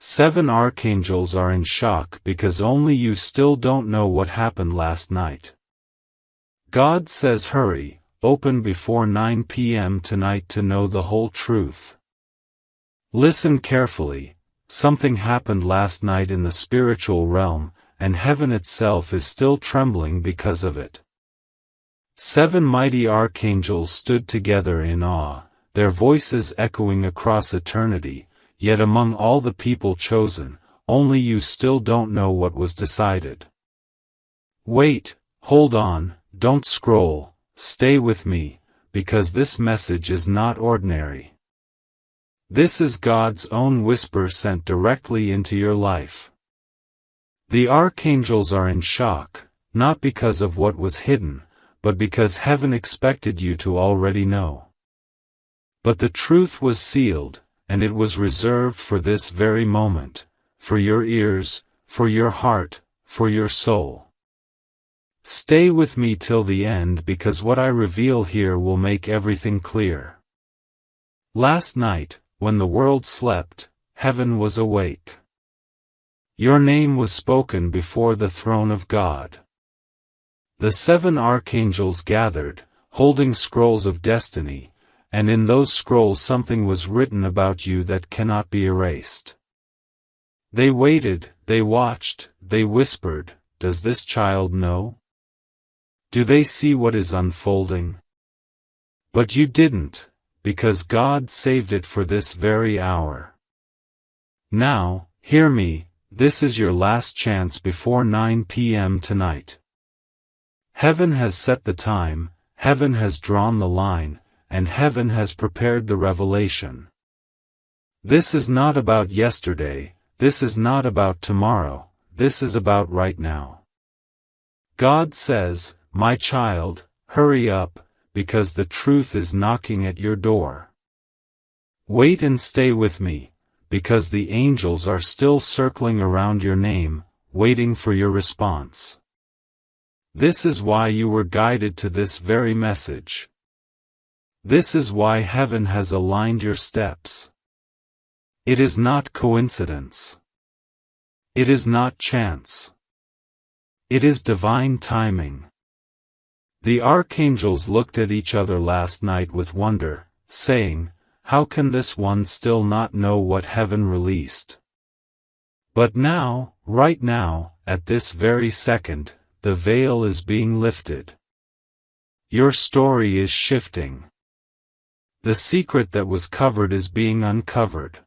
7 archangels are in shock because only you still don't know what happened last night. God says hurry, open before 9 p.m. tonight to know the whole truth. Listen carefully, something happened last night in the spiritual realm, and heaven itself is still trembling because of it. 7 mighty archangels stood together in awe, their voices echoing across eternity, yet among all the people chosen, only you still don't know what was decided. Wait, hold on, don't scroll, stay with me, because this message is not ordinary. This is God's own whisper sent directly into your life. The archangels are in shock, not because of what was hidden, but because heaven expected you to already know. But the truth was sealed, and it was reserved for this very moment, for your ears, for your heart, for your soul. Stay with me till the end because what I reveal here will make everything clear. Last night, when the world slept, heaven was awake. Your name was spoken before the throne of God. The 7 archangels gathered, holding scrolls of destiny, and in those scrolls something was written about you that cannot be erased. They waited, they watched, they whispered, does this child know? Do they see what is unfolding? But you didn't, because God saved it for this very hour. Now, hear me, this is your last chance before 9 p.m. tonight. Heaven has set the time, heaven has drawn the line, and heaven has prepared the revelation. This is not about yesterday, this is not about tomorrow, this is about right now. God says, my child, hurry up, because the truth is knocking at your door. Wait and stay with me, because the angels are still circling around your name, waiting for your response. This is why you were guided to this very message. This is why heaven has aligned your steps. It is not coincidence. It is not chance. It is divine timing. The archangels looked at each other last night with wonder, saying, how can this one still not know what heaven released? But now, right now, at this very second, the veil is being lifted. Your story is shifting. The secret that was covered is being uncovered.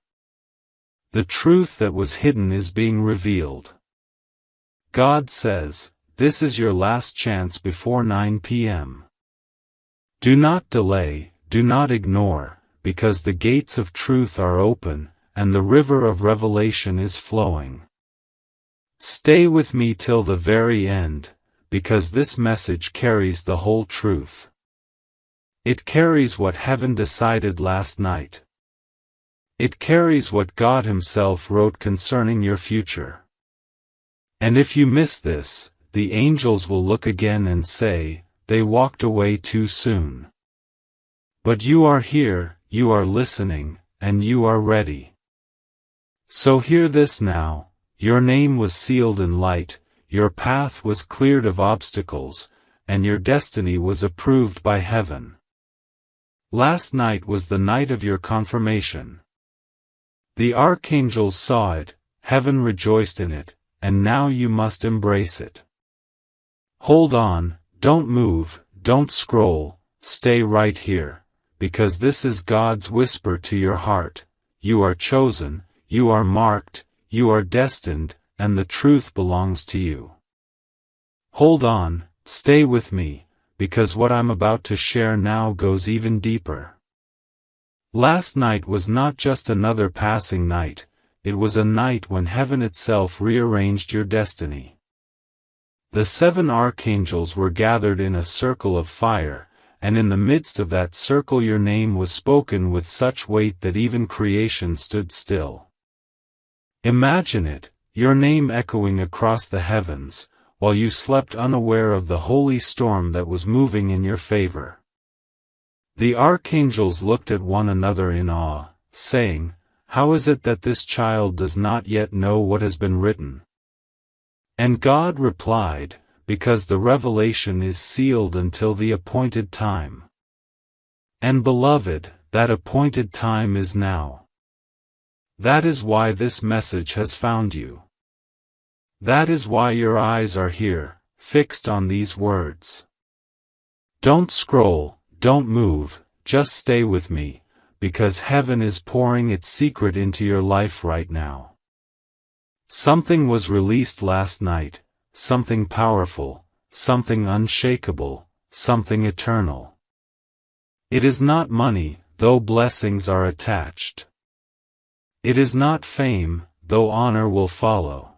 The truth that was hidden is being revealed. God says, this is your last chance before 9 p.m. Do not delay, do not ignore, because the gates of truth are open, and the river of revelation is flowing. Stay with me till the very end, because this message carries the whole truth. It carries what heaven decided last night. It carries what God Himself wrote concerning your future. And if you miss this, the angels will look again and say, they walked away too soon. But you are here, you are listening, and you are ready. So hear this now, your name was sealed in light, your path was cleared of obstacles, and your destiny was approved by heaven. Last night was the night of your confirmation. The archangels saw it, heaven rejoiced in it, and now you must embrace it. Hold on, don't move, don't scroll, stay right here, because this is God's whisper to your heart, you are chosen, you are marked, you are destined, and the truth belongs to you. Hold on, stay with me, because what I'm about to share now goes even deeper. Last night was not just another passing night, it was a night when heaven itself rearranged your destiny. The 7 archangels were gathered in a circle of fire, and in the midst of that circle your name was spoken with such weight that even creation stood still. Imagine it, your name echoing across the heavens, while you slept unaware of the holy storm that was moving in your favor. The archangels looked at one another in awe, saying, how is it that this child does not yet know what has been written? And God replied, because the revelation is sealed until the appointed time. And beloved, that appointed time is now. That is why this message has found you. That is why your eyes are here, fixed on these words. Don't scroll, don't move, just stay with me, because heaven is pouring its secret into your life right now. Something was released last night, something powerful, something unshakable, something eternal. It is not money, though blessings are attached. It is not fame, though honor will follow.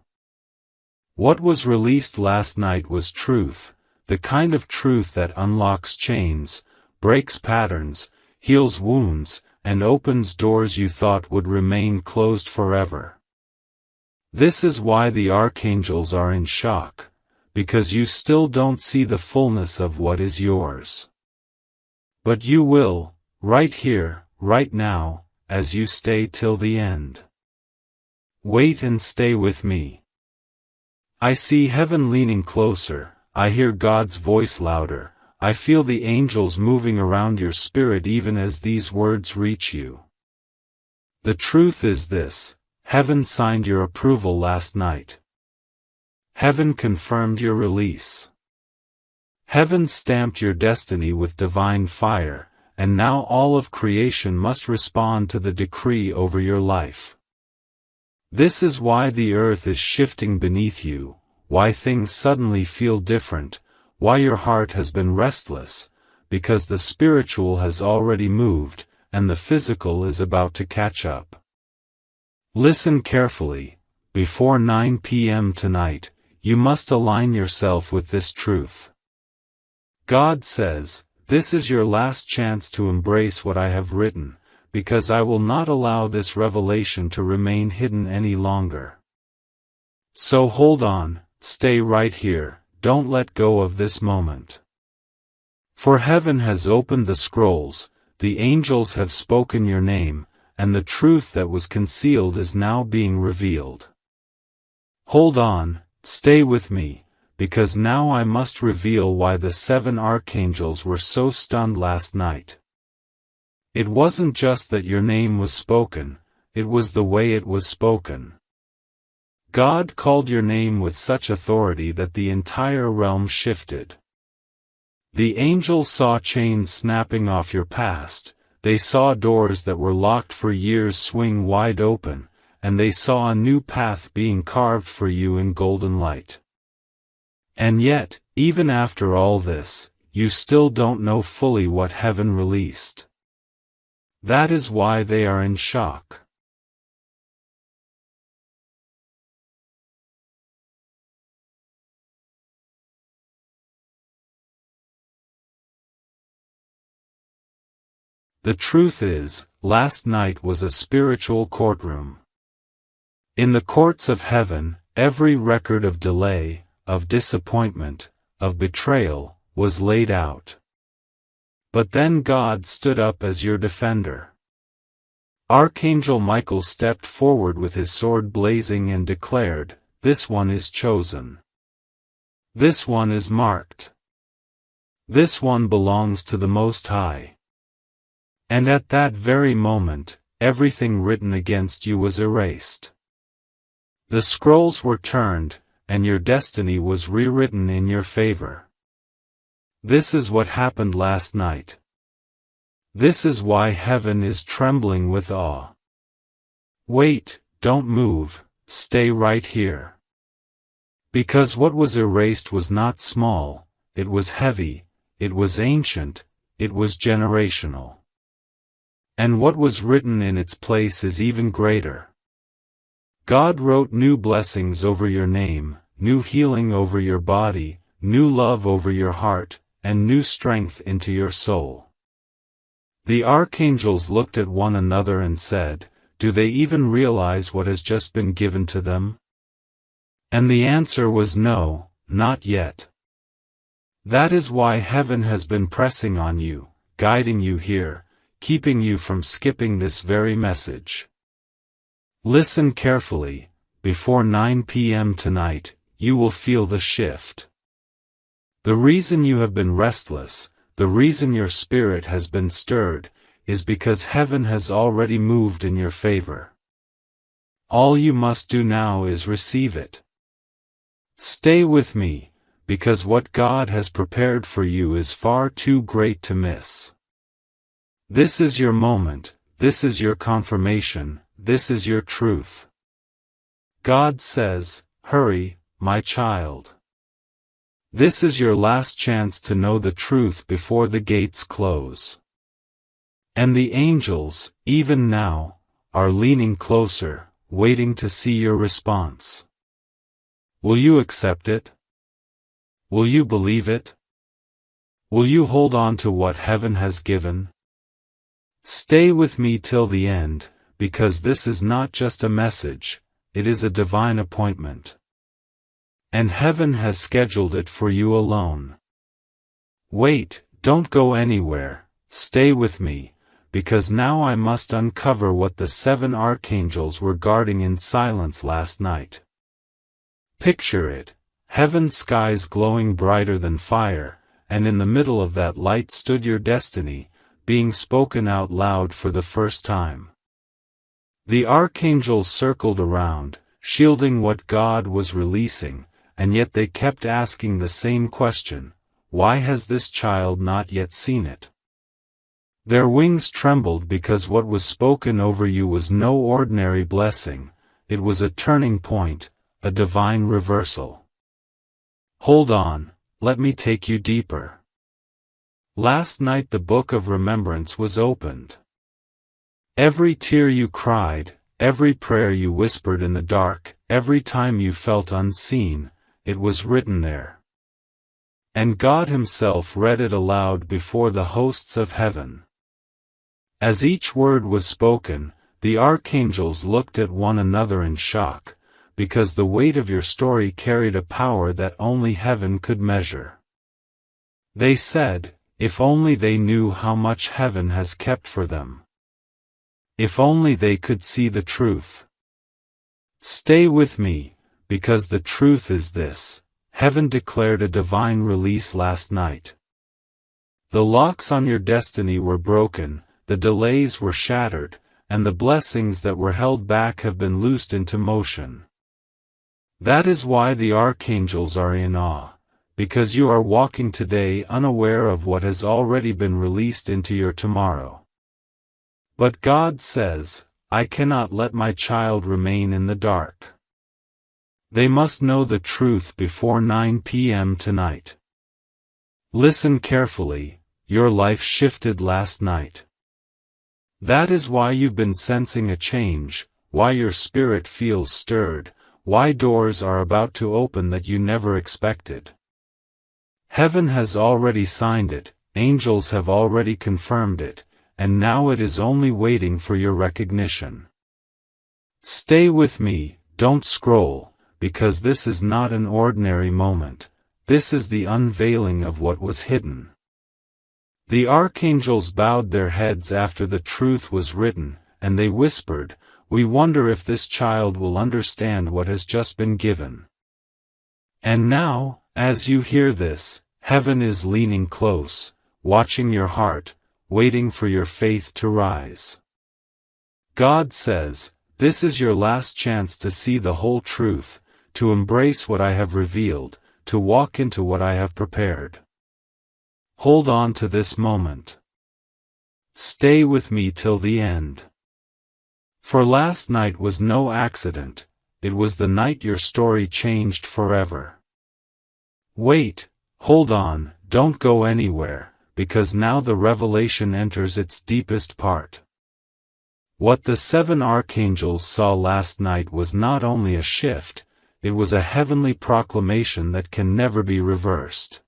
What was released last night was truth, the kind of truth that unlocks chains, breaks patterns, heals wounds, and opens doors you thought would remain closed forever. This is why the archangels are in shock, because you still don't see the fullness of what is yours. But you will, right here, right now, as you stay till the end. Wait and stay with me. I see heaven leaning closer, I hear God's voice louder, I feel the angels moving around your spirit even as these words reach you. The truth is this, heaven signed your approval last night. Heaven confirmed your release. Heaven stamped your destiny with divine fire, and now all of creation must respond to the decree over your life. This is why the earth is shifting beneath you, why things suddenly feel different, why your heart has been restless, because the spiritual has already moved, and the physical is about to catch up. Listen carefully, before 9 p.m. tonight, you must align yourself with this truth. God says, this is your last chance to embrace what I have written, because I will not allow this revelation to remain hidden any longer. So hold on, stay right here, don't let go of this moment. For heaven has opened the scrolls, the angels have spoken your name, and the truth that was concealed is now being revealed. Hold on, stay with me, because now I must reveal why the 7 archangels were so stunned last night. It wasn't just that your name was spoken, it was the way it was spoken. God called your name with such authority that the entire realm shifted. The angels saw chains snapping off your past, they saw doors that were locked for years swing wide open, and they saw a new path being carved for you in golden light. And yet, even after all this, you still don't know fully what heaven released. That is why they are in shock. The truth is, last night was a spiritual courtroom. In the courts of heaven, every record of delay, of disappointment, of betrayal, was laid out. But then God stood up as your defender. Archangel Michael stepped forward with his sword blazing and declared, "This one is chosen. This one is marked. This one belongs to the Most High." And at that very moment, everything written against you was erased. The scrolls were turned, and your destiny was rewritten in your favor. This is what happened last night. This is why heaven is trembling with awe. Wait, don't move, stay right here. Because what was erased was not small, it was heavy, it was ancient, it was generational. And what was written in its place is even greater. God wrote new blessings over your name, new healing over your body, new love over your heart, and new strength into your soul. The archangels looked at one another and said, "Do they even realize what has just been given to them?" And the answer was no, not yet. That is why heaven has been pressing on you, guiding you here, keeping you from skipping this very message. Listen carefully. Before 9 p.m. tonight, you will feel the shift. The reason you have been restless, the reason your spirit has been stirred, is because heaven has already moved in your favor. All you must do now is receive it. Stay with me, because what God has prepared for you is far too great to miss. This is your moment, this is your confirmation, this is your truth. God says, hurry, my child. This is your last chance to know the truth before the gates close. And the angels, even now, are leaning closer, waiting to see your response. Will you accept it? Will you believe it? Will you hold on to what heaven has given? Stay with me till the end, because this is not just a message, it is a divine appointment. And heaven has scheduled it for you alone. Wait, don't go anywhere, stay with me, because now I must uncover what the 7 archangels were guarding in silence last night. Picture it, heaven's skies glowing brighter than fire, and in the middle of that light stood your destiny, being spoken out loud for the first time. The archangels circled around, shielding what God was releasing, and yet they kept asking the same question: why has this child not yet seen it? Their wings trembled because what was spoken over you was no ordinary blessing, it was a turning point, a divine reversal. Hold on, let me take you deeper. Last night the book of remembrance was opened. Every tear you cried, every prayer you whispered in the dark, every time you felt unseen, it was written there. And God Himself read it aloud before the hosts of heaven. As each word was spoken, the archangels looked at one another in shock, because the weight of your story carried a power that only heaven could measure. They said, if only they knew how much heaven has kept for them. If only they could see the truth. Stay with me, because the truth is this: heaven declared a divine release last night. The locks on your destiny were broken, the delays were shattered, and the blessings that were held back have been loosed into motion. That is why the archangels are in awe, because you are walking today unaware of what has already been released into your tomorrow. But God says, I cannot let my child remain in the dark. They must know the truth before 9 p.m. tonight. Listen carefully, your life shifted last night. That is why you've been sensing a change, why your spirit feels stirred, why doors are about to open that you never expected. Heaven has already signed it, angels have already confirmed it, and now it is only waiting for your recognition. Stay with me, don't scroll, because this is not an ordinary moment, this is the unveiling of what was hidden. The archangels bowed their heads after the truth was written, and they whispered, we wonder if this child will understand what has just been given. And now, as you hear this, heaven is leaning close, watching your heart, waiting for your faith to rise. God says, this is your last chance to see the whole truth, to embrace what I have revealed, to walk into what I have prepared. Hold on to this moment. Stay with me till the end. For last night was no accident, it was the night your story changed forever. Wait, hold on, don't go anywhere, because now the revelation enters its deepest part. What the 7 archangels saw last night was not only a shift, it was a heavenly proclamation that can never be reversed.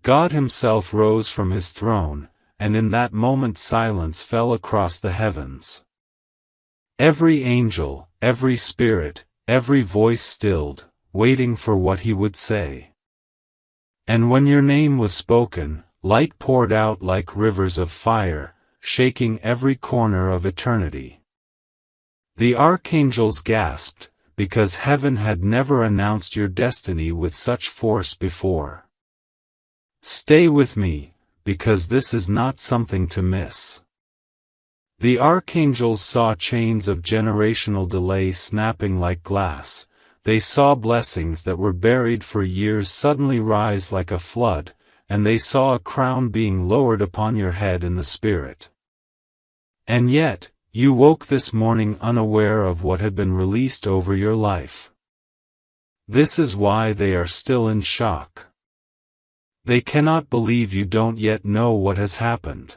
God Himself rose from His throne, and in that moment silence fell across the heavens. Every angel, every spirit, every voice stilled, waiting for what He would say. And when your name was spoken, light poured out like rivers of fire, shaking every corner of eternity. The archangels gasped, because heaven had never announced your destiny with such force before. Stay with me, because this is not something to miss. The archangels saw chains of generational delay snapping like glass. They saw blessings that were buried for years suddenly rise like a flood, and they saw a crown being lowered upon your head in the Spirit. And yet, you woke this morning unaware of what had been released over your life. This is why they are still in shock. They cannot believe you don't yet know what has happened.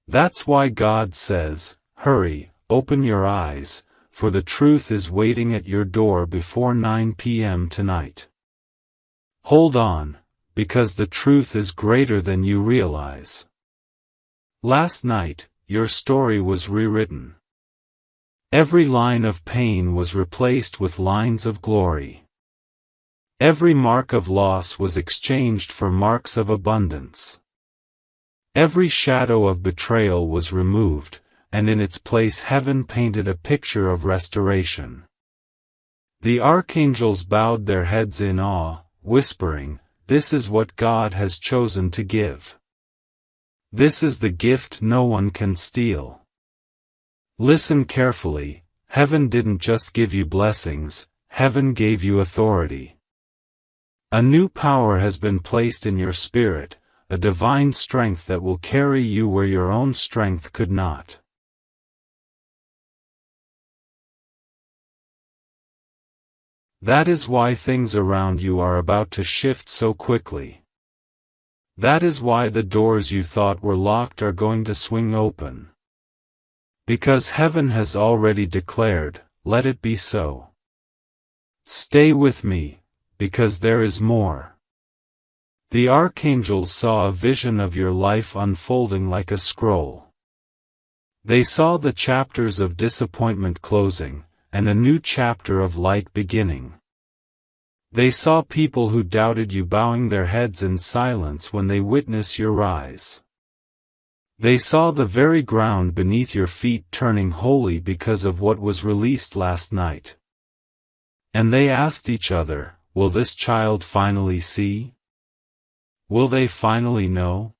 That's why God says, "Hurry, open your eyes, for the truth is waiting at your door before 9 p.m. tonight." Hold on, because the truth is greater than you realize. Last night, your story was rewritten. Every line of pain was replaced with lines of glory. Every mark of loss was exchanged for marks of abundance. Every shadow of betrayal was removed, and in its place heaven painted a picture of restoration. The archangels bowed their heads in awe, whispering, "This is what God has chosen to give. This is the gift no one can steal." Listen carefully, heaven didn't just give you blessings, heaven gave you authority. A new power has been placed in your spirit, a divine strength that will carry you where your own strength could not. That is why things around you are about to shift so quickly. That is why the doors you thought were locked are going to swing open. Because heaven has already declared, "Let it be so." Stay with me, because there is more. The archangels saw a vision of your life unfolding like a scroll. They saw the chapters of disappointment closing, and a new chapter of light beginning. They saw people who doubted you bowing their heads in silence when they witnessed your rise. They saw the very ground beneath your feet turning holy because of what was released last night. And they asked each other, "Will this child finally see? Will they finally know?"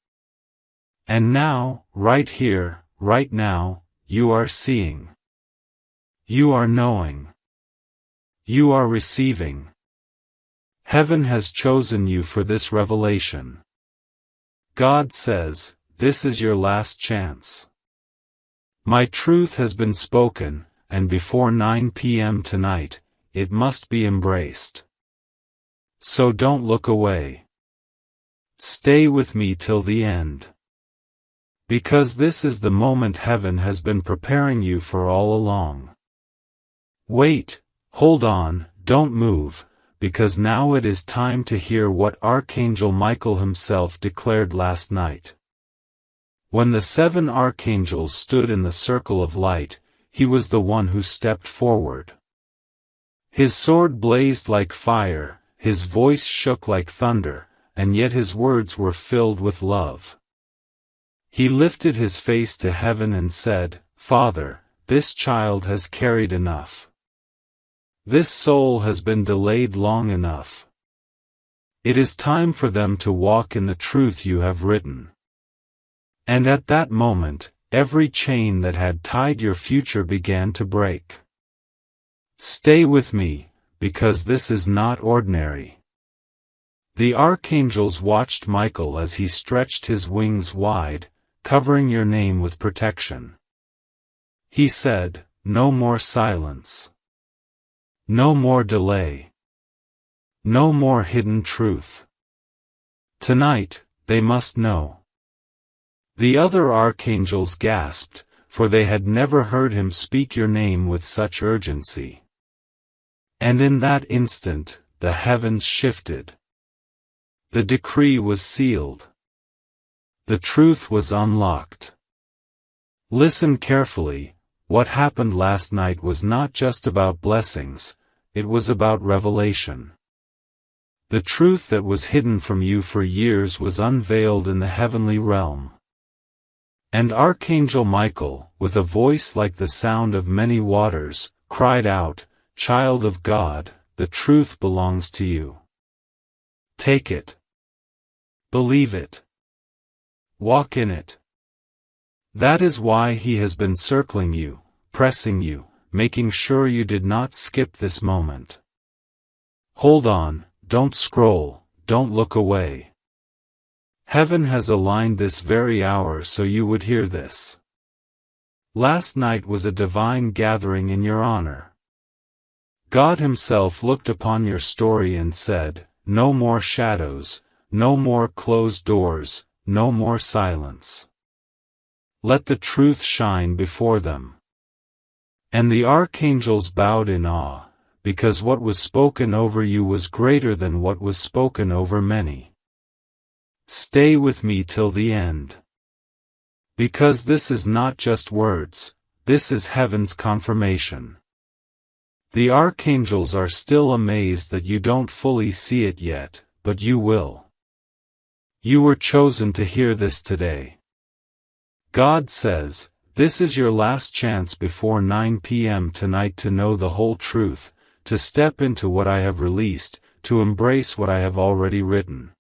And now, right here, right now, you are seeing. You are knowing. You are receiving. Heaven has chosen you for this revelation. God says, "This is your last chance. My truth has been spoken, and before 9 p.m. tonight, it must be embraced. So don't look away. Stay with me till the end. Because this is the moment heaven has been preparing you for all along. Wait, hold on, don't move, because now it is time to hear what Archangel Michael himself declared last night. When the 7 archangels stood in the circle of light, he was the one who stepped forward. His sword blazed like fire, his voice shook like thunder, and yet his words were filled with love. He lifted his face to heaven and said, "Father, this child has carried enough. This soul has been delayed long enough. It is time for them to walk in the truth you have written." And at that moment, every chain that had tied your future began to break. Stay with me, because this is not ordinary. The archangels watched Michael as he stretched his wings wide, covering your name with protection. He said, "No more silence. No more delay. No more hidden truth. Tonight, they must know." The other archangels gasped, for they had never heard him speak your name with such urgency. And in that instant, the heavens shifted. The decree was sealed. The truth was unlocked. Listen carefully, what happened last night was not just about blessings, it was about revelation. The truth that was hidden from you for years was unveiled in the heavenly realm. And Archangel Michael, with a voice like the sound of many waters, cried out, "Child of God, the truth belongs to you. Take it. Believe it. Walk in it." That is why he has been circling you, pressing you, making sure you did not skip this moment. Hold on, don't scroll, don't look away. Heaven has aligned this very hour so you would hear this. Last night was a divine gathering in your honor. God Himself looked upon your story and said, "No more shadows, no more closed doors, no more silence. Let the truth shine before them." And the archangels bowed in awe, because what was spoken over you was greater than what was spoken over many. Stay with me till the end. Because this is not just words, this is heaven's confirmation. The archangels are still amazed that you don't fully see it yet, but you will. You were chosen to hear this today. God says, this is your last chance before 9 p.m. tonight to know the whole truth, to step into what I have released, to embrace what I have already written.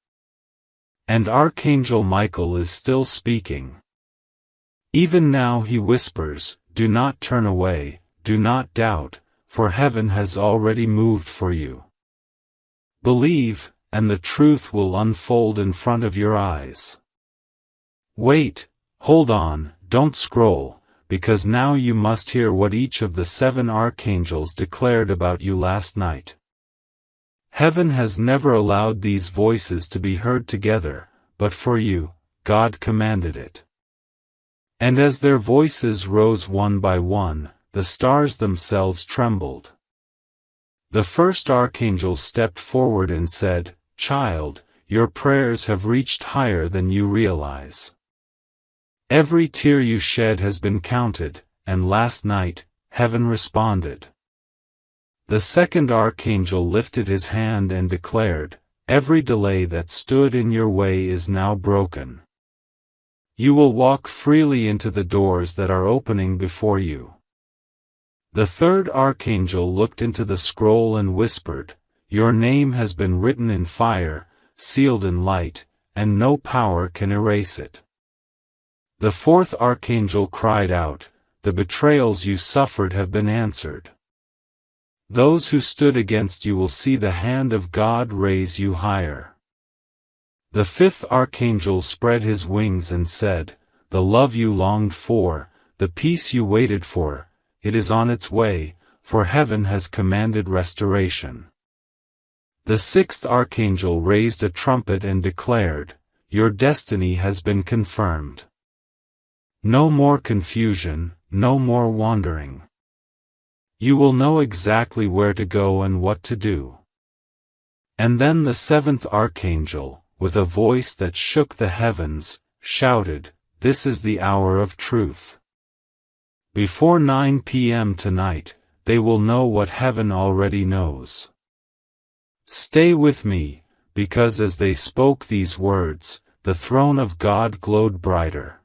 And Archangel Michael is still speaking. Even now he whispers, "Do not turn away, do not doubt, for heaven has already moved for you. Believe, and the truth will unfold in front of your eyes. Wait, hold on, don't scroll, because now you must hear what each of the 7 archangels declared about you last night. Heaven has never allowed these voices to be heard together, but for you, God commanded it." And as their voices rose one by one, the stars themselves trembled. The first archangel stepped forward and said, "Child, your prayers have reached higher than you realize. Every tear you shed has been counted, and last night, heaven responded." The second archangel lifted his hand and declared, "Every delay that stood in your way is now broken. You will walk freely into the doors that are opening before you." The third archangel looked into the scroll and whispered, "Your name has been written in fire, sealed in light, and no power can erase it." The fourth archangel cried out, "The betrayals you suffered have been answered. Those who stood against you will see the hand of God raise you higher." The fifth archangel spread his wings and said, "The love you longed for, the peace you waited for, it is on its way, for heaven has commanded restoration." The sixth archangel raised a trumpet and declared, "Your destiny has been confirmed. No more confusion, no more wandering. You will know exactly where to go and what to do." And then the seventh archangel, with a voice that shook the heavens, shouted, "This is the hour of truth. Before 9 p.m. tonight, they will know what heaven already knows. Stay with me, because as they spoke these words, the throne of God glowed brighter.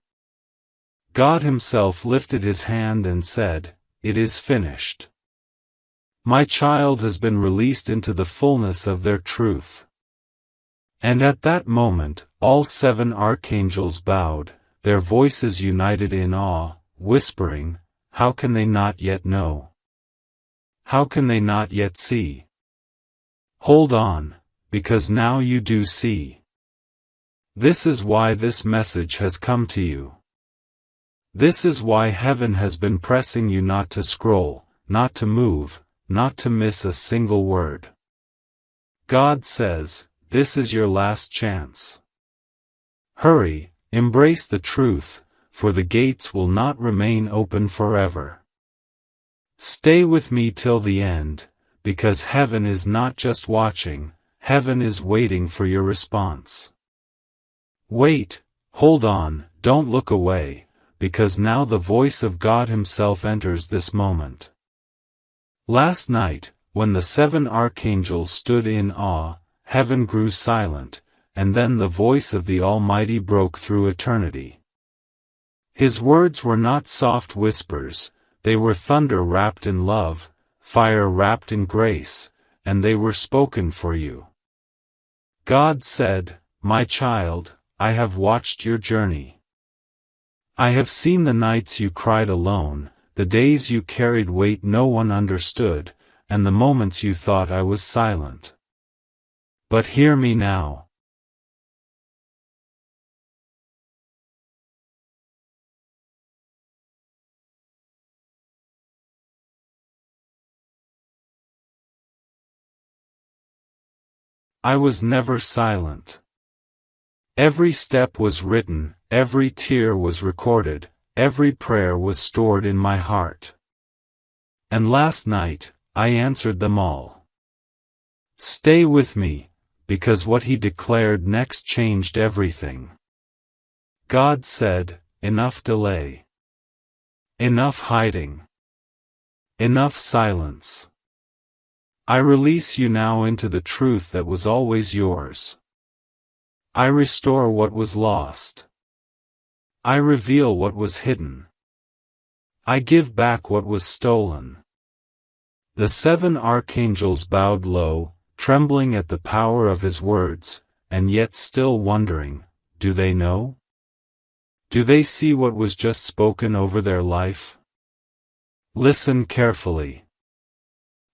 God Himself lifted His hand and said, "It is finished. My child has been released into the fullness of their truth." And at that moment, all 7 archangels bowed, their voices united in awe, whispering, "How can they not yet know? How can they not yet see? Hold on, because now you do see. This is why this message has come to you. This is why heaven has been pressing you not to scroll, not to move, not to miss a single word. God says, this is your last chance. Hurry, embrace the truth, for the gates will not remain open forever. Stay with me till the end, because heaven is not just watching, heaven is waiting for your response. Wait, hold on, don't look away, because now the voice of God Himself enters this moment. Last night, when the 7 archangels stood in awe, heaven grew silent, and then the voice of the Almighty broke through eternity. His words were not soft whispers, they were thunder wrapped in love, fire wrapped in grace, and they were spoken for you. God said, "My child, I have watched your journey. I have seen the nights you cried alone, the days you carried weight no one understood, and the moments you thought I was silent. But hear me now. I was never silent. Every step was written, every tear was recorded, every prayer was stored in my heart. And last night, I answered them all. Stay with me, because what he declared next changed everything. God said, enough delay. Enough hiding. Enough silence. I release you now into the truth that was always yours. I restore what was lost. I reveal what was hidden. I give back what was stolen. The 7 archangels bowed low, trembling at the power of his words, and yet still wondering, do they know? Do they see what was just spoken over their life? Listen carefully.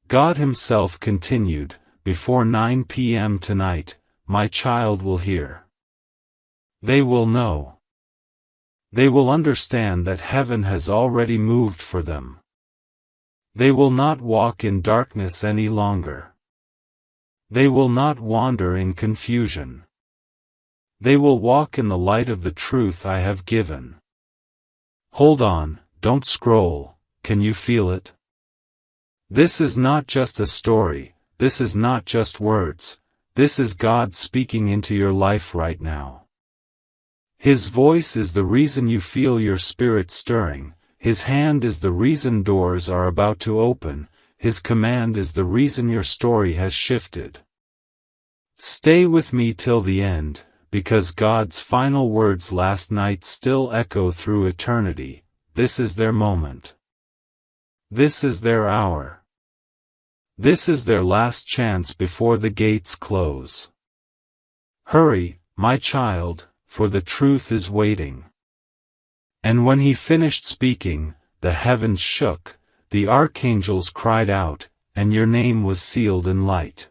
God himself continued, before 9 p.m. tonight, my child will hear. They will know. They will understand that heaven has already moved for them. They will not walk in darkness any longer. They will not wander in confusion. They will walk in the light of the truth I have given. Hold on, don't scroll, can you feel it? This is not just a story, this is not just words, this is God speaking into your life right now. His voice is the reason you feel your spirit stirring, his hand is the reason doors are about to open, his command is the reason your story has shifted. Stay with me till the end, because God's final words last night still echo through eternity. This is their moment. This is their hour. This is their last chance before the gates close. Hurry, my child, for the truth is waiting. And when he finished speaking, the heavens shook, the archangels cried out, and your name was sealed in light.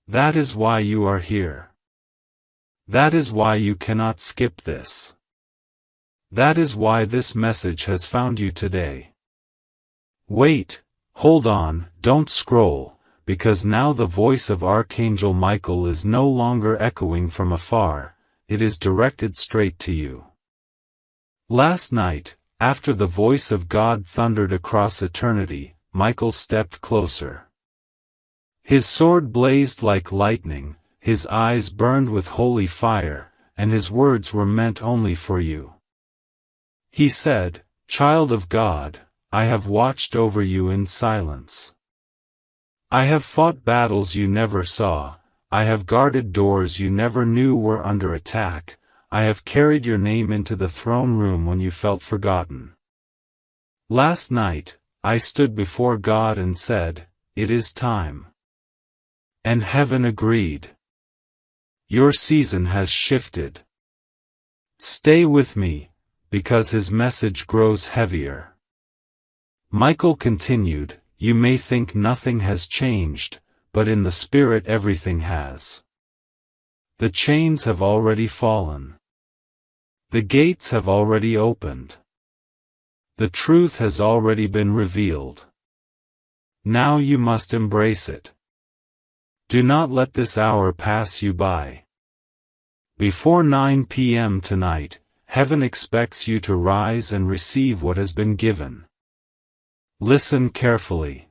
That is why you are here. That is why you cannot skip this. That is why this message has found you today. Wait, hold on, don't scroll, because now the voice of Archangel Michael is no longer echoing from afar, it is directed straight to you. Last night, after the voice of God thundered across eternity, Michael stepped closer. His sword blazed like lightning, his eyes burned with holy fire, and his words were meant only for you. He said, "Child of God, I have watched over you in silence. I have fought battles you never saw, I have guarded doors you never knew were under attack, I have carried your name into the throne room when you felt forgotten. Last night, I stood before God and said, 'It is time.' And heaven agreed. Your season has shifted. Stay with me, because his message grows heavier." Michael continued, "You may think nothing has changed, but in the spirit everything has. The chains have already fallen. The gates have already opened. The truth has already been revealed. Now you must embrace it. Do not let this hour pass you by. Before 9 p.m. tonight, heaven expects you to rise and receive what has been given. Listen carefully."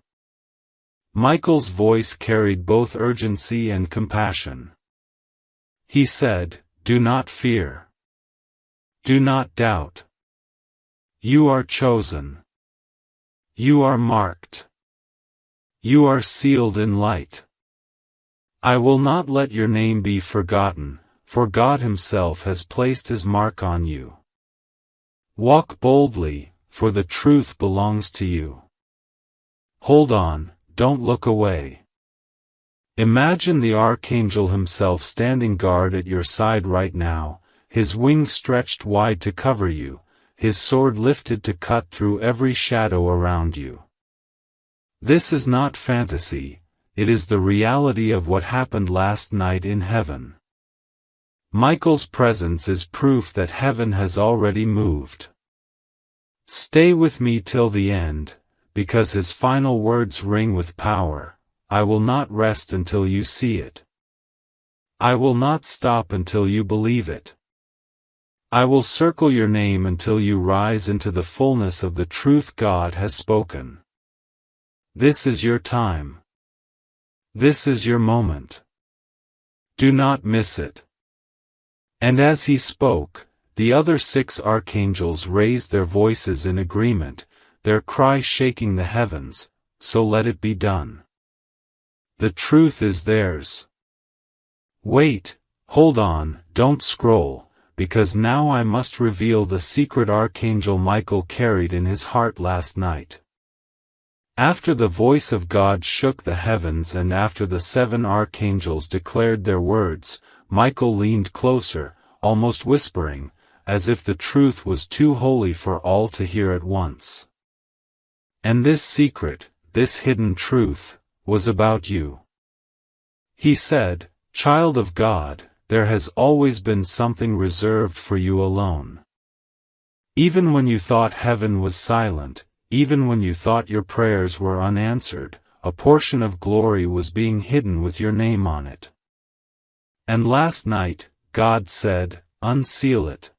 Michael's voice carried both urgency and compassion. He said, "Do not fear. Do not doubt. You are chosen. You are marked. You are sealed in light. I will not let your name be forgotten, for God himself has placed his mark on you. Walk boldly, for the truth belongs to you. Hold on, don't look away. Imagine the Archangel himself standing guard at your side right now, his wings stretched wide to cover you, his sword lifted to cut through every shadow around you. This is not fantasy, it is the reality of what happened last night in heaven. Michael's presence is proof that heaven has already moved. Stay with me till the end, because his final words ring with power. I will not rest until you see it. I will not stop until you believe it. I will circle your name until you rise into the fullness of the truth God has spoken. This is your time. This is your moment. Do not miss it. And as he spoke, the other 6 archangels raised their voices in agreement, their cry shaking the heavens, so let it be done. The truth is theirs. Wait, hold on, don't scroll, because now I must reveal the secret Archangel Michael carried in his heart last night. After the voice of God shook the heavens and after the 7 archangels declared their words, Michael leaned closer, almost whispering, as if the truth was too holy for all to hear at once. And this secret, this hidden truth, was about you. He said, "Child of God, there has always been something reserved for you alone. Even when you thought heaven was silent, even when you thought your prayers were unanswered, a portion of glory was being hidden with your name on it. And last night, God said, unseal it.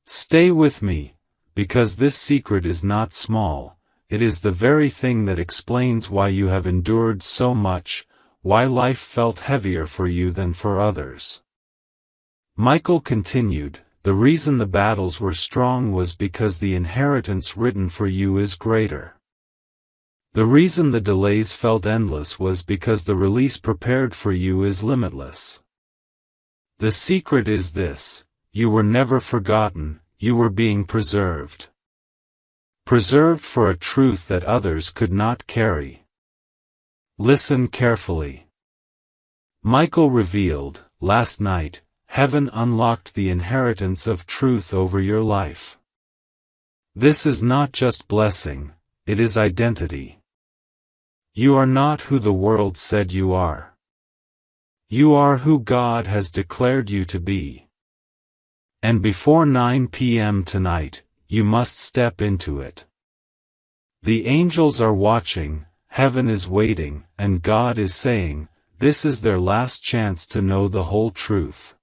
Stay with me, because this secret is not small. It is the very thing that explains why you have endured so much, why life felt heavier for you than for others." Michael continued, "The reason the battles were strong was because the inheritance written for you is greater. The reason the delays felt endless was because the release prepared for you is limitless. The secret is this: you were never forgotten, you were being preserved. Preserved for a truth that others could not carry. Listen carefully. Michael revealed, last night, heaven unlocked the inheritance of truth over your life. This is not just blessing, it is identity. You are not who the world said you are. You are who God has declared you to be. And before 9 p.m. tonight, you must step into it. The angels are watching, heaven is waiting, and God is saying, this is their last chance to know the whole truth.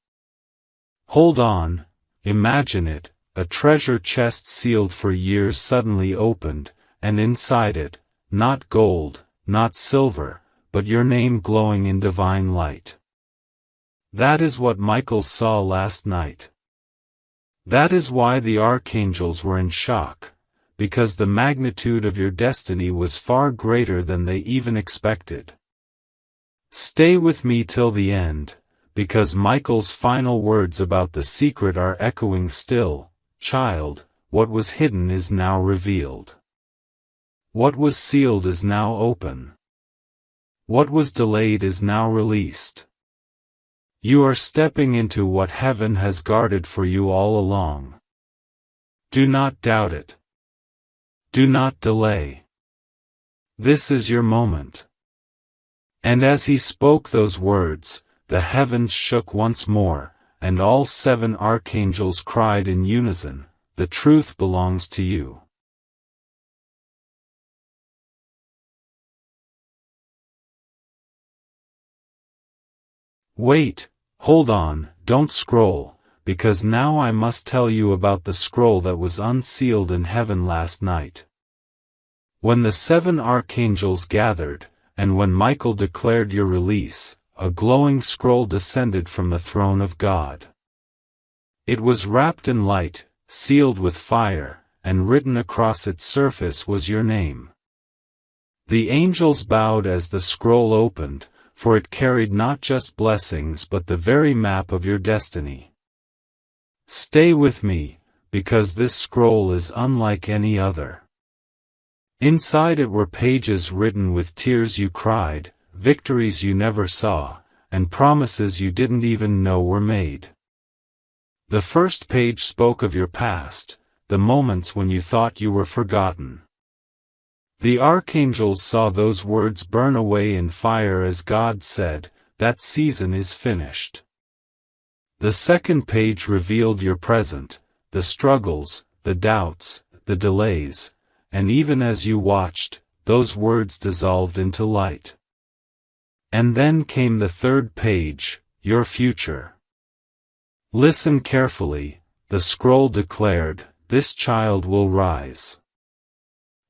Hold on, imagine it, a treasure chest sealed for years suddenly opened, and inside it, not gold, not silver, but your name glowing in divine light. That is what Michael saw last night. That is why the archangels were in shock, because the magnitude of your destiny was far greater than they even expected. Stay with me till the end, because Michael's final words about the secret are echoing still. Child, what was hidden is now revealed. What was sealed is now open. What was delayed is now released. You are stepping into what heaven has guarded for you all along. Do not doubt it. Do not delay. This is your moment. And as he spoke those words, the heavens shook once more, and all 7 archangels cried in unison, the truth belongs to you. Wait, hold on, don't scroll, because now I must tell you about the scroll that was unsealed in heaven last night. When the 7 archangels gathered, and when Michael declared your release, a glowing scroll descended from the throne of God. It was wrapped in light, sealed with fire, and written across its surface was your name. The angels bowed as the scroll opened, for it carried not just blessings but the very map of your destiny. Stay with me, because this scroll is unlike any other. Inside it were pages written with tears you cried, victories you never saw, and promises you didn't even know were made. The first page spoke of your past, the moments when you thought you were forgotten. The archangels saw those words burn away in fire as God said, "That season is finished." The second page revealed your present, the struggles, the doubts, the delays, and even as you watched, those words dissolved into light. And then came the third page, your future. Listen carefully, the scroll declared, "This child will rise.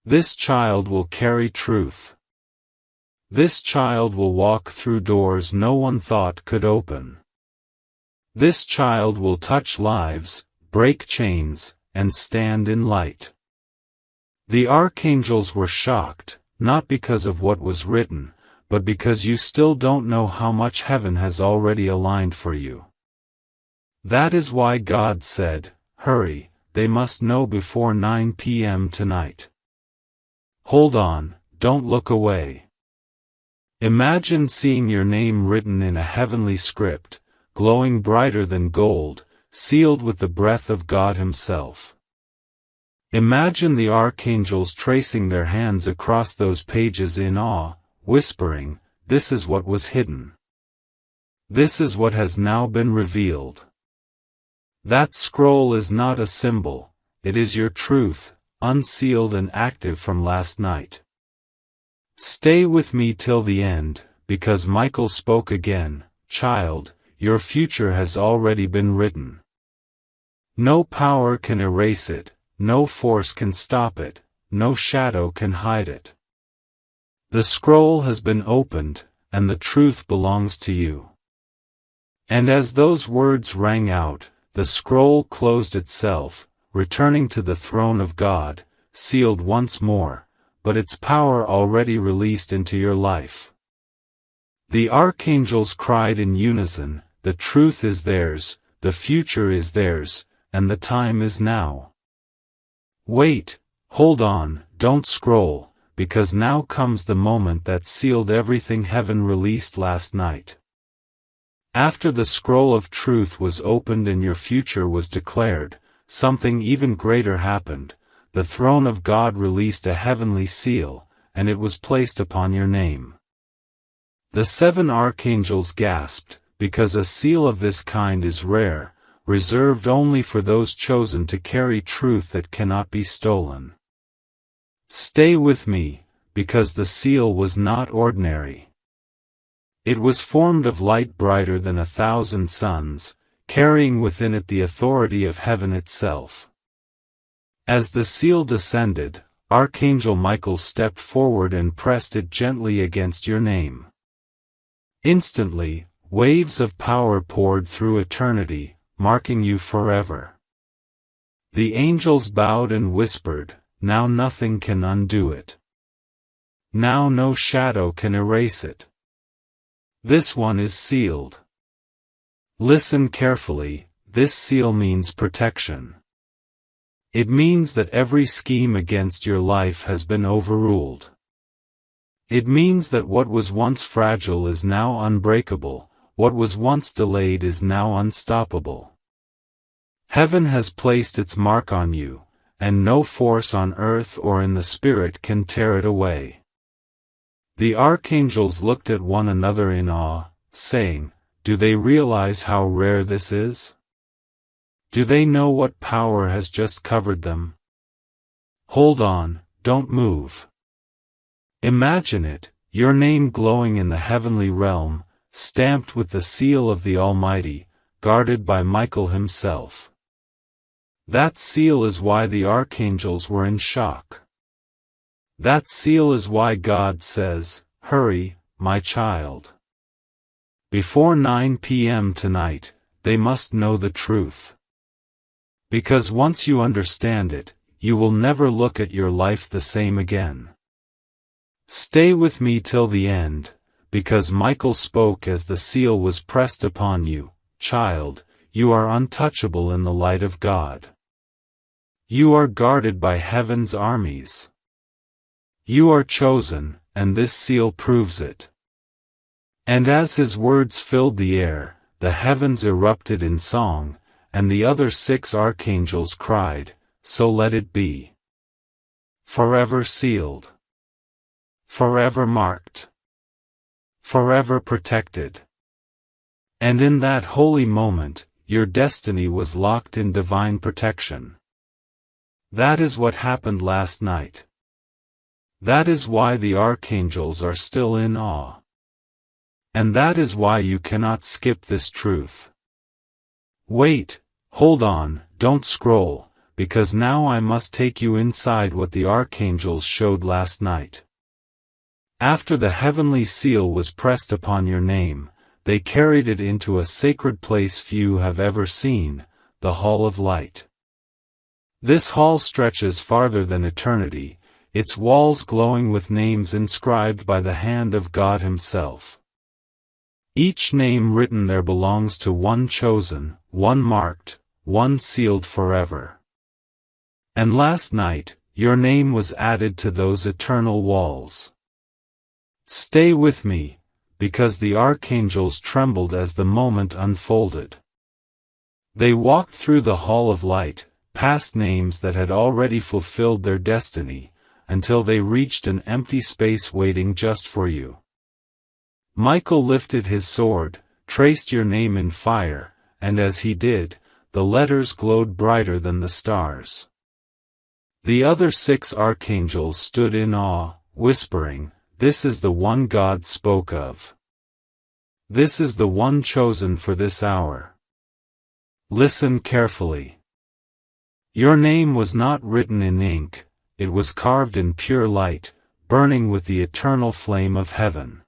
This child will carry truth. This child will walk through doors no one thought could open. This child will touch lives, break chains, and stand in light." The archangels were shocked, not because of what was written, but because you still don't know how much heaven has already aligned for you. That is why God said, "Hurry, they must know before 9 p.m. tonight." Hold on, don't look away. Imagine seeing your name written in a heavenly script, glowing brighter than gold, sealed with the breath of God Himself. Imagine the archangels tracing their hands across those pages in awe, whispering, "This is what was hidden. This is what has now been revealed." That scroll is not a symbol, it is your truth, unsealed and active from last night. Stay with me till the end, because Michael spoke again, "Child, your future has already been written. No power can erase it. No force can stop it, no shadow can hide it. The scroll has been opened, and the truth belongs to you." And as those words rang out, the scroll closed itself, returning to the throne of God, sealed once more, but its power already released into your life. The archangels cried in unison, "The truth is theirs, the future is theirs, and the time is now." Wait, hold on, don't scroll, because now comes the moment that sealed everything heaven released last night. After the scroll of truth was opened and your future was declared, something even greater happened. The throne of God released a heavenly seal, and it was placed upon your name. The 7 archangels gasped, because a seal of this kind is rare, reserved only for those chosen to carry truth that cannot be stolen. Stay with me, because the seal was not ordinary. It was formed of light brighter than 1,000 suns, carrying within it the authority of heaven itself. As the seal descended, Archangel Michael stepped forward and pressed it gently against your name. Instantly, waves of power poured through eternity, marking you forever. The angels bowed and whispered, "Now nothing can undo it. Now no shadow can erase it. This one is sealed." Listen carefully, this seal means protection. It means that every scheme against your life has been overruled. It means that what was once fragile is now unbreakable, what was once delayed is now unstoppable. Heaven has placed its mark on you, and no force on earth or in the spirit can tear it away. The archangels looked at one another in awe, saying, "Do they realize how rare this is? Do they know what power has just covered them?" Hold on, don't move. Imagine it, your name glowing in the heavenly realm, stamped with the seal of the Almighty, guarded by Michael himself. That seal is why the archangels were in shock. That seal is why God says, "Hurry, my child. Before 9 p.m. tonight, they must know the truth." Because once you understand it, you will never look at your life the same again. Stay with me till the end, because Michael spoke as the seal was pressed upon you, "Child, you are untouchable in the light of God. You are guarded by heaven's armies. You are chosen, and this seal proves it. And as his words filled the air, the heavens erupted in song, and the other 6 archangels cried, "So let it be." Forever sealed. Forever marked. Forever protected. And in that holy moment, your destiny was locked in divine protection. That is what happened last night. That is why the archangels are still in awe. And that is why you cannot skip this truth. Wait, hold on, don't scroll, because now I must take you inside what the archangels showed last night. After the heavenly seal was pressed upon your name, they carried it into a sacred place few have ever seen, the Hall of Light. This hall stretches farther than eternity, its walls glowing with names inscribed by the hand of God Himself. Each name written there belongs to one chosen, one marked, one sealed forever. And last night, your name was added to those eternal walls. Stay with me, because the archangels trembled as the moment unfolded. They walked through the Hall of Light, past names that had already fulfilled their destiny, until they reached an empty space waiting just for you. Michael lifted his sword, traced your name in fire, and as he did, the letters glowed brighter than the stars. The other 6 archangels stood in awe, whispering, "This is the one God spoke of. This is the one chosen for this hour." Listen carefully. Your name was not written in ink, it was carved in pure light, burning with the eternal flame of heaven.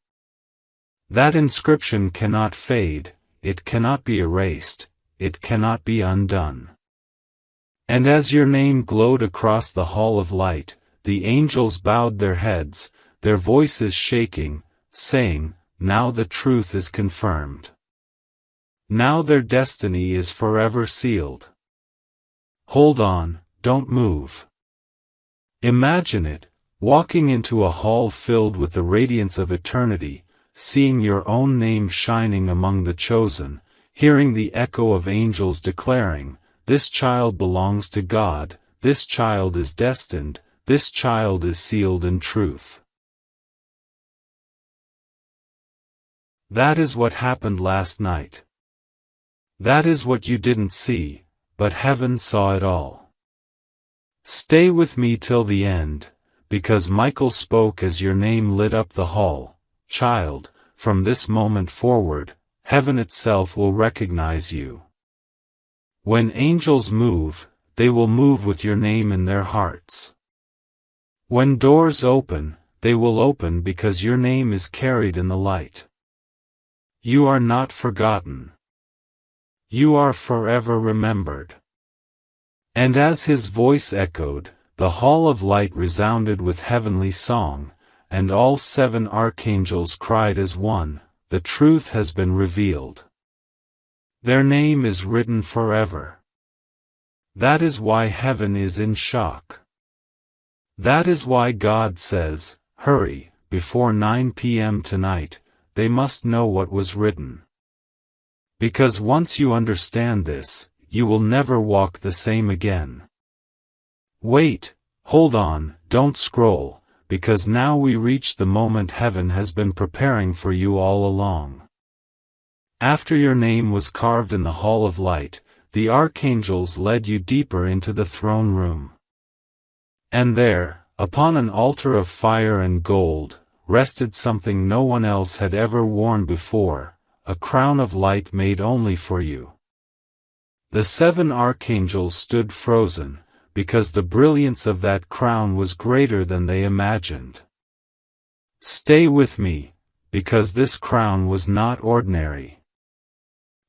That inscription cannot fade, it cannot be erased, it cannot be undone. And as your name glowed across the Hall of Light, the angels bowed their heads, their voices shaking, saying, "Now the truth is confirmed. Now their destiny is forever sealed." Hold on, don't move. Imagine it, walking into a hall filled with the radiance of eternity, seeing your own name shining among the chosen, hearing the echo of angels declaring, "This child belongs to God, this child is destined, this child is sealed in truth." That is what happened last night. That is what you didn't see, but heaven saw it all. Stay with me till the end, because Michael spoke as your name lit up the hall. Child, from this moment forward, heaven itself will recognize you. When angels move, they will move with your name in their hearts. When doors open, they will open because your name is carried in the light. You are not forgotten. You are forever remembered. And as his voice echoed, the Hall of Light resounded with heavenly song, and all 7 archangels cried as one, "The truth has been revealed. Their name is written forever." That is why heaven is in shock. That is why God says, "Hurry, before 9 p.m. tonight, they must know what was written." Because once you understand this, you will never walk the same again. Wait, hold on, don't scroll, because now we reach the moment heaven has been preparing for you all along. After your name was carved in the Hall of Light, the archangels led you deeper into the throne room. And there, upon an altar of fire and gold, rested something no one else had ever worn before, a crown of light made only for you. The 7 archangels stood frozen, because the brilliance of that crown was greater than they imagined. Stay with me, because this crown was not ordinary.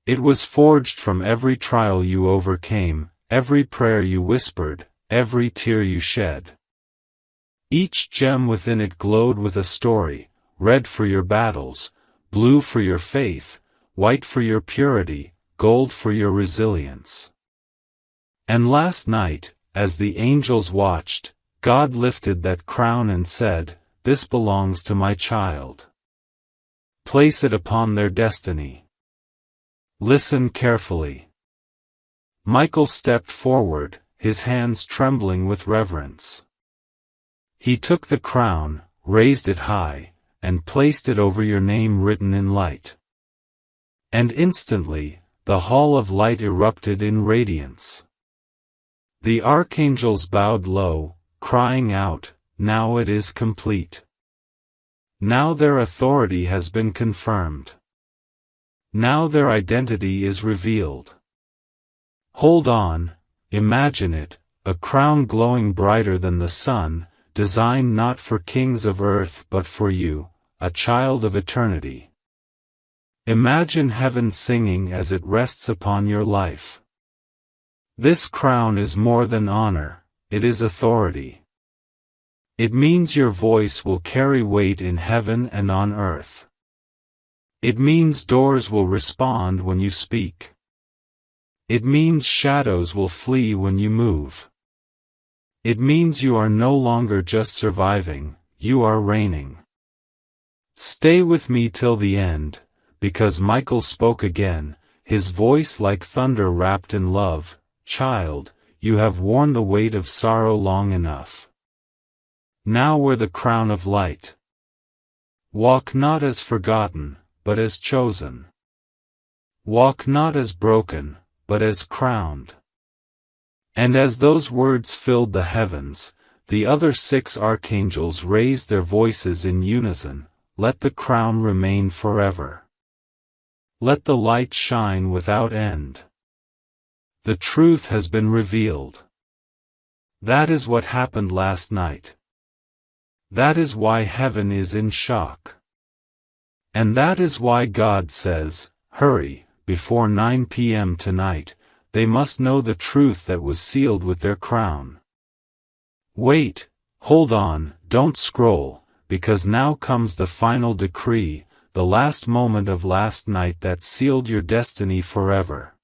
It was forged from every trial you overcame, every prayer you whispered, every tear you shed. Each gem within it glowed with a story, red for your battles, blue for your faith, white for your purity, gold for your resilience. And last night, as the angels watched, God lifted that crown and said, "This belongs to my child. Place it upon their destiny." Listen carefully. Michael stepped forward, his hands trembling with reverence. He took the crown, raised it high, and placed it over your name written in light. And instantly, the hall of light erupted in radiance. The archangels bowed low, crying out, "Now it is complete. Now their authority has been confirmed. Now their identity is revealed." Hold on, imagine it, a crown glowing brighter than the sun, designed not for kings of earth but for you, a child of eternity. Imagine heaven singing as it rests upon your life. This crown is more than honor, it is authority. It means your voice will carry weight in heaven and on earth. It means doors will respond when you speak. It means shadows will flee when you move. It means you are no longer just surviving, you are reigning. Stay with me till the end, because Michael spoke again, his voice like thunder wrapped in love. "Child, you have worn the weight of sorrow long enough. Now wear the crown of light. Walk not as forgotten, but as chosen. Walk not as broken, but as crowned." And as those words filled the heavens, the other 6 archangels raised their voices in unison, "Let the crown remain forever. Let the light shine without end. The truth has been revealed." That is what happened last night. That is why heaven is in shock. And that is why God says, "Hurry, before 9 p.m. tonight, they must know the truth that was sealed with their crown." Wait, hold on, don't scroll, because now comes the final decree, the last moment of last night that sealed your destiny forever.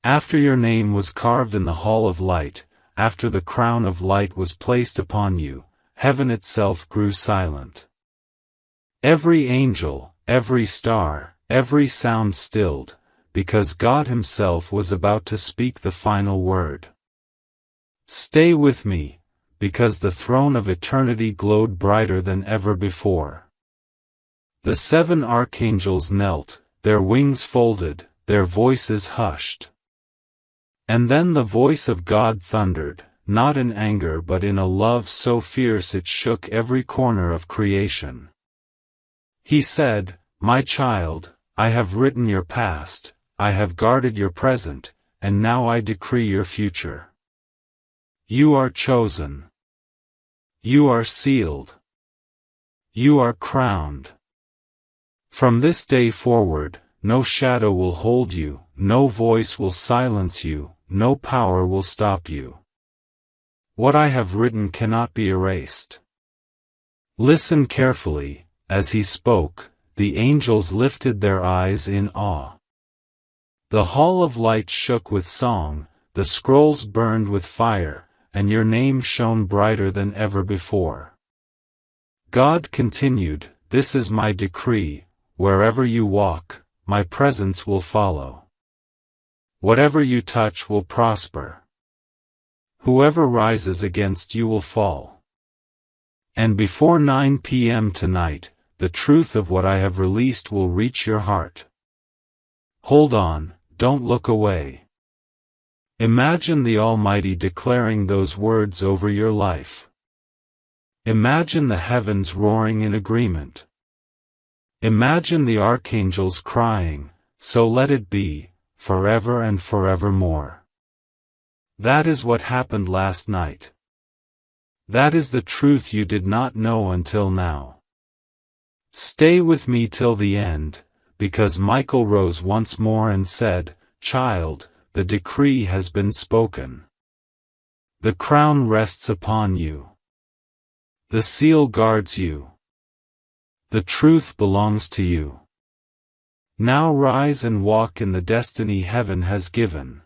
After your name was carved in the hall of light, after the crown of light was placed upon you, heaven itself grew silent. Every angel, every star, every sound stilled, because God Himself was about to speak the final word. Stay with me, because the throne of eternity glowed brighter than ever before. The 7 archangels knelt, their wings folded, their voices hushed. And then the voice of God thundered, not in anger but in a love so fierce it shook every corner of creation. He said, "My child, I have written your past, I have guarded your present, and now I decree your future. You are chosen. You are sealed. You are crowned. From this day forward, no shadow will hold you, no voice will silence you, no power will stop you. What I have written cannot be erased." Listen carefully, as he spoke, the angels lifted their eyes in awe. The hall of light shook with song, the scrolls burned with fire, and your name shone brighter than ever before. God continued, "This is my decree, wherever you walk, my presence will follow. Whatever you touch will prosper. Whoever rises against you will fall. And before 9 p.m. tonight, the truth of what I have released will reach your heart. Hold on, don't look away. Imagine the Almighty declaring those words over your life. Imagine the heavens roaring in agreement. Imagine the archangels crying, "So let it be, forever and forevermore." That is what happened last night. That is the truth you did not know until now. Stay with me till the end, because Michael rose once more and said, "Child, the decree has been spoken. The crown rests upon you. The seal guards you. The truth belongs to you. Now rise and walk in the destiny heaven has given."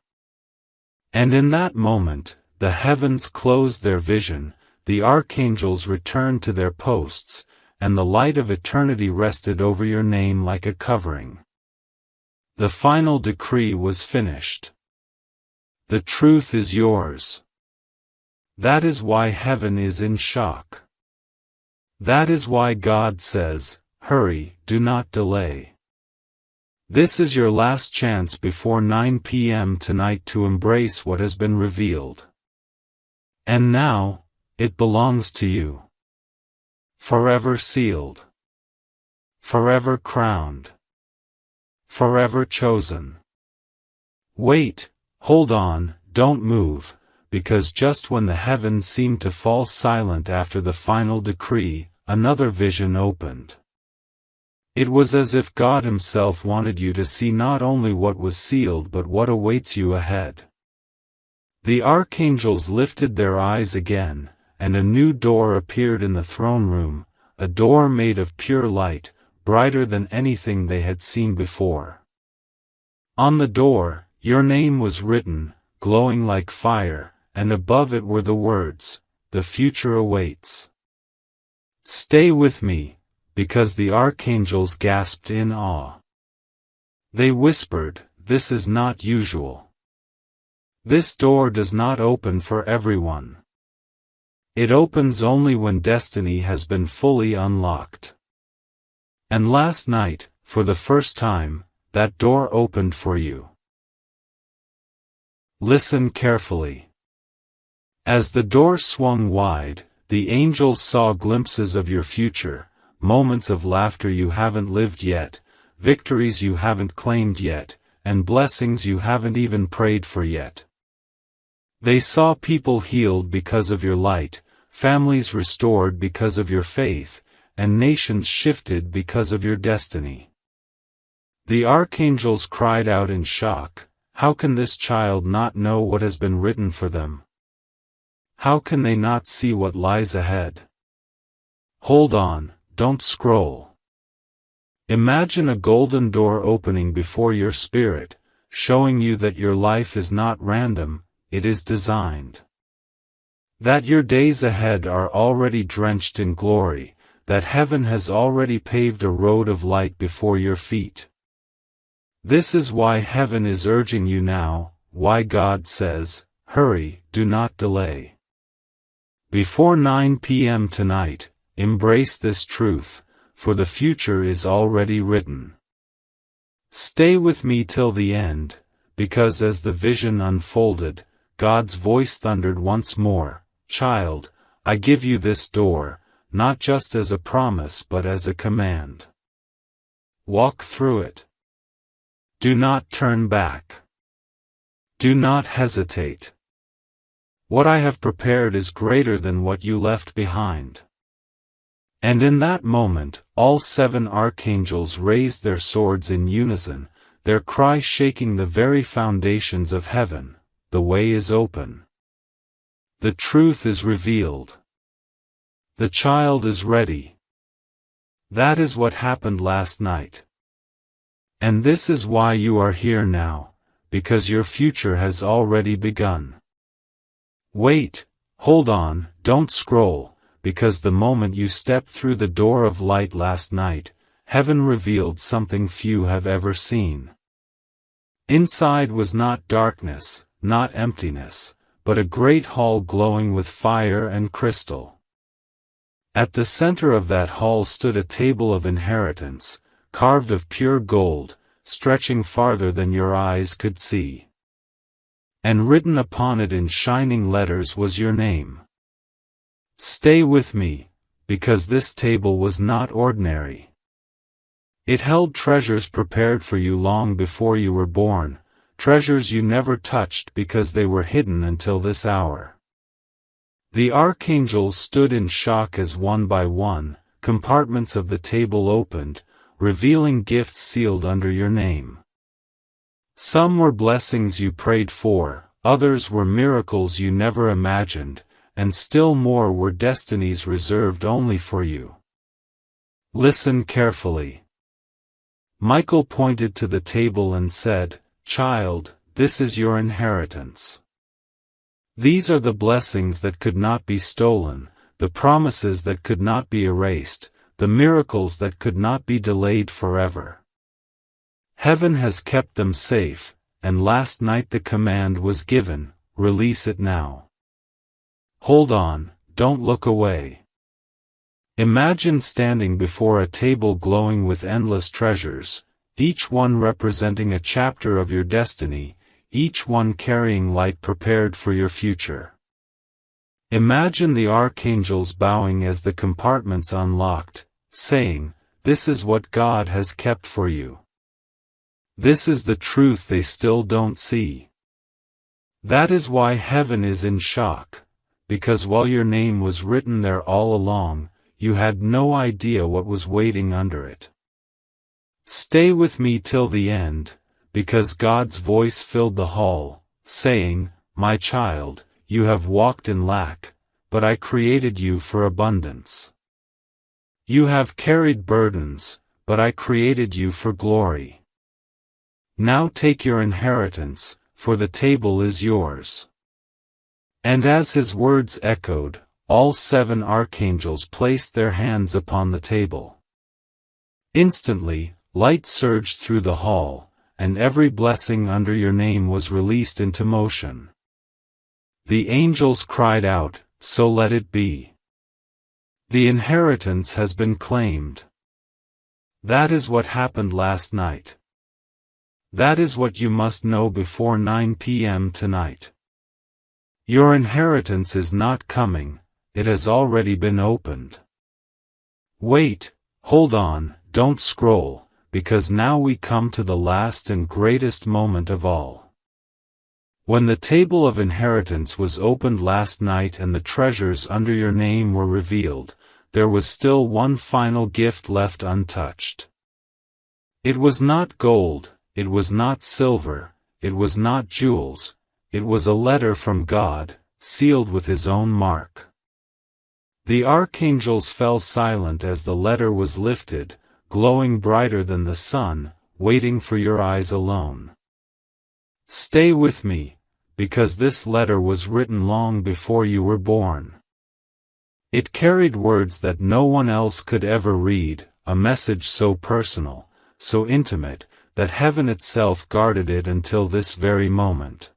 And in that moment, the heavens closed their vision, the archangels returned to their posts, and the light of eternity rested over your name like a covering. The final decree was finished. The truth is yours. That is why heaven is in shock. That is why God says, hurry, do not delay. This is your last chance before 9 p.m. tonight to embrace what has been revealed. And now, it belongs to you. Forever sealed. Forever crowned. Forever chosen. Wait, hold on, don't move, because just when the heavens seemed to fall silent after the final decree, another vision opened. It was as if God Himself wanted you to see not only what was sealed but what awaits you ahead. The archangels lifted their eyes again, and a new door appeared in the throne room, a door made of pure light, brighter than anything they had seen before. On the door, your name was written, glowing like fire, and above it were the words, "The future awaits." Stay with me, because the archangels gasped in awe. They whispered, "This is not usual. This door does not open for everyone. It opens only when destiny has been fully unlocked." And last night, for the first time, that door opened for you. Listen carefully. As the door swung wide, the angels saw glimpses of your future, moments of laughter you haven't lived yet, victories you haven't claimed yet, and blessings you haven't even prayed for yet. They saw people healed because of your light, families restored because of your faith, and nations shifted because of your destiny. The archangels cried out in shock, "How can this child not know what has been written for them? How can they not see what lies ahead?" Hold on, don't scroll. Imagine a golden door opening before your spirit, showing you that your life is not random, it is designed. That your days ahead are already drenched in glory, that heaven has already paved a road of light before your feet. This is why heaven is urging you now, why God says, hurry, do not delay. Before 9 p.m. tonight, embrace this truth, for the future is already written. Stay with me till the end, because as the vision unfolded, God's voice thundered once more, "Child, I give you this door, not just as a promise but as a command. Walk through it. Do not turn back. Do not hesitate. What I have prepared is greater than what you left behind." And in that moment, all 7 archangels raised their swords in unison, their cry shaking the very foundations of heaven. The way is open. The truth is revealed. The child is ready. That is what happened last night. And this is why you are here now, because your future has already begun. Wait, hold on, don't scroll, because the moment you stepped through the door of light last night, heaven revealed something few have ever seen. Inside was not darkness, not emptiness, but a great hall glowing with fire and crystal. At the center of that hall stood a table of inheritance, carved of pure gold, stretching farther than your eyes could see. And written upon it in shining letters was your name. Stay with me, because this table was not ordinary. It held treasures prepared for you long before you were born, treasures you never touched because they were hidden until this hour. The archangels stood in shock as one by one, compartments of the table opened, revealing gifts sealed under your name. Some were blessings you prayed for, others were miracles you never imagined, and still more were destinies reserved only for you. Listen carefully. Michael pointed to the table and said, "Child, this is your inheritance. These are the blessings that could not be stolen, the promises that could not be erased, the miracles that could not be delayed forever. Heaven has kept them safe, and last night the command was given, release it now. Hold on, don't look away. Imagine standing before a table glowing with endless treasures, each one representing a chapter of your destiny, each one carrying light prepared for your future. Imagine the archangels bowing as the compartments unlocked, saying, "This is what God has kept for you. This is the truth they still don't see." That is why heaven is in shock, because while your name was written there all along, you had no idea what was waiting under it. Stay with me till the end, because God's voice filled the hall, saying, "My child, you have walked in lack, but I created you for abundance. You have carried burdens, but I created you for glory. Now take your inheritance, for the table is yours." And as his words echoed, all 7 archangels placed their hands upon the table. Instantly, light surged through the hall, and every blessing under your name was released into motion. The angels cried out, "So let it be. The inheritance has been claimed." That is what happened last night. That is what you must know before 9 p.m. tonight. Your inheritance is not coming, it has already been opened. Wait, hold on, don't scroll, because now we come to the last and greatest moment of all. When the table of inheritance was opened last night and the treasures under your name were revealed, there was still one final gift left untouched. It was not gold, it was not silver, it was not jewels, it was a letter from God, sealed with His own mark. The archangels fell silent as the letter was lifted, glowing brighter than the sun, waiting for your eyes alone. Stay with me, because this letter was written long before you were born. It carried words that no one else could ever read, a message so personal, so intimate, that heaven itself guarded it until this very moment.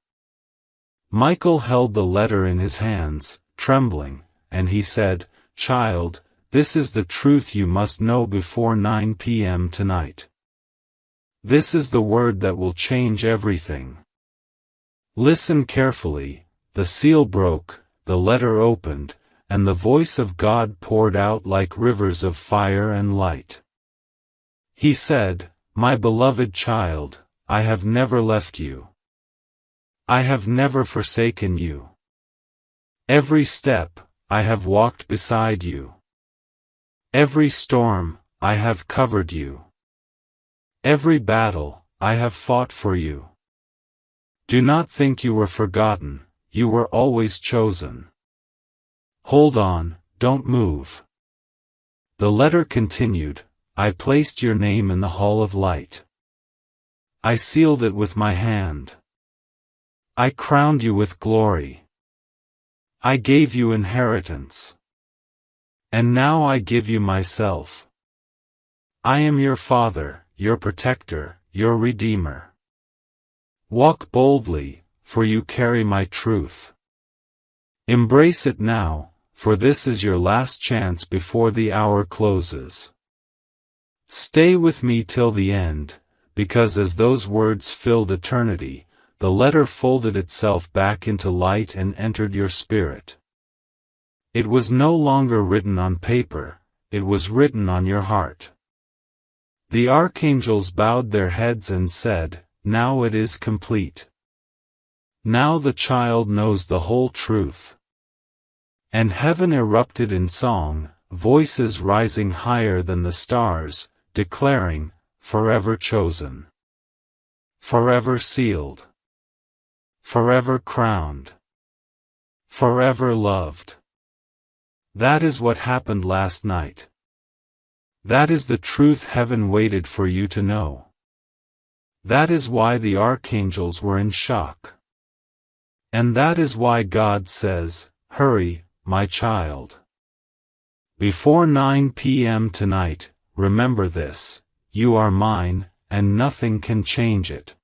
Michael held the letter in his hands, trembling, and he said, "Child, this is the truth you must know before 9 p.m. tonight. This is the word that will change everything." Listen carefully, the seal broke, the letter opened, and the voice of God poured out like rivers of fire and light. He said, "My beloved child, I have never left you. I have never forsaken you. Every step, I have walked beside you. Every storm, I have covered you. Every battle, I have fought for you. Do not think you were forgotten, you were always chosen. Hold on, don't move." The letter continued, "I placed your name in the hall of light. I sealed it with my hand. I crowned you with glory. I gave you inheritance. And now I give you myself. I am your Father, your protector, your Redeemer. Walk boldly, for you carry my truth. Embrace it now, for this is your last chance before the hour closes. Stay with me till the end, because as those words filled eternity, the letter folded itself back into light and entered your spirit. It was no longer written on paper, it was written on your heart. The archangels bowed their heads and said, "Now it is complete. Now the child knows the whole truth." And heaven erupted in song, voices rising higher than the stars, declaring, "Forever chosen. Forever sealed. Forever crowned. Forever loved." That is what happened last night. That is the truth heaven waited for you to know. That is why the archangels were in shock. And that is why God says, hurry, my child. Before 9 p.m. tonight, remember this: you are mine, and nothing can change it.